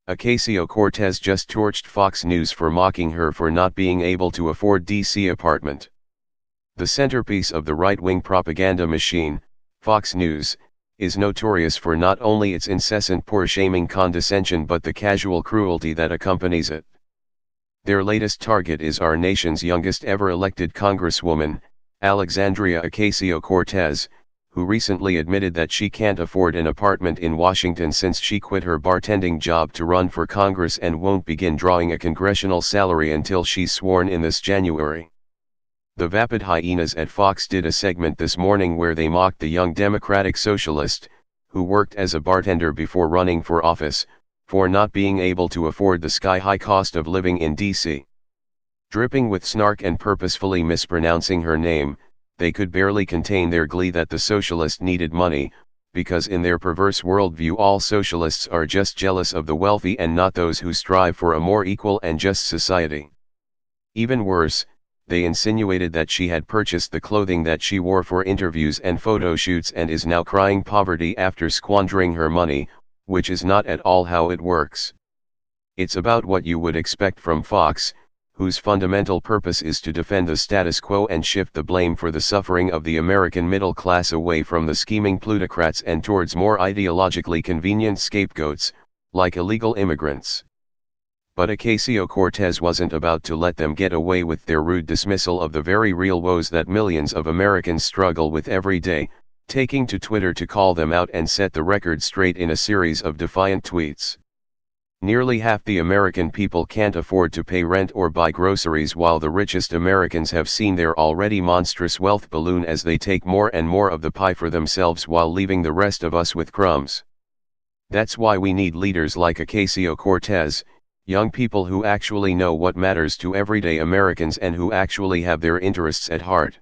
Ocasio-Cortez just torched Fox News for mocking her for not being able to afford DC apartment. The centerpiece of the right-wing propaganda machine, Fox News, is notorious for not only its incessant poor-shaming condescension but the casual cruelty that accompanies it. Their latest target is our nation's youngest ever elected Congresswoman, Alexandria Ocasio-Cortez, who recently admitted that she can't afford an apartment in Washington since she quit her bartending job to run for Congress and won't begin drawing a congressional salary until she's sworn in this January. The vapid hyenas at Fox did a segment this morning where they mocked the young Democratic socialist, who worked as a bartender before running for office, for not being able to afford the sky-high cost of living in D.C. Dripping with snark and purposefully mispronouncing her name, they could barely contain their glee that the socialist needed money, because in their perverse worldview all socialists are just jealous of the wealthy and not those who strive for a more equal and just society. Even worse, they insinuated that she had purchased the clothing that she wore for interviews and photo shoots and is now crying poverty after squandering her money, which is not at all how it works. It's about what you would expect from Fox, whose fundamental purpose is to defend the status quo and shift the blame for the suffering of the American middle class away from the scheming plutocrats and towards more ideologically convenient scapegoats, like illegal immigrants. But Ocasio-Cortez wasn't about to let them get away with their rude dismissal of the very real woes that millions of Americans struggle with every day, taking to Twitter to call them out and set the record straight in a series of defiant tweets. Nearly half the American people can't afford to pay rent or buy groceries, while the richest Americans have seen their already monstrous wealth balloon as they take more and more of the pie for themselves while leaving the rest of us with crumbs. That's why we need leaders like Ocasio-Cortez, young people who actually know what matters to everyday Americans and who actually have their interests at heart.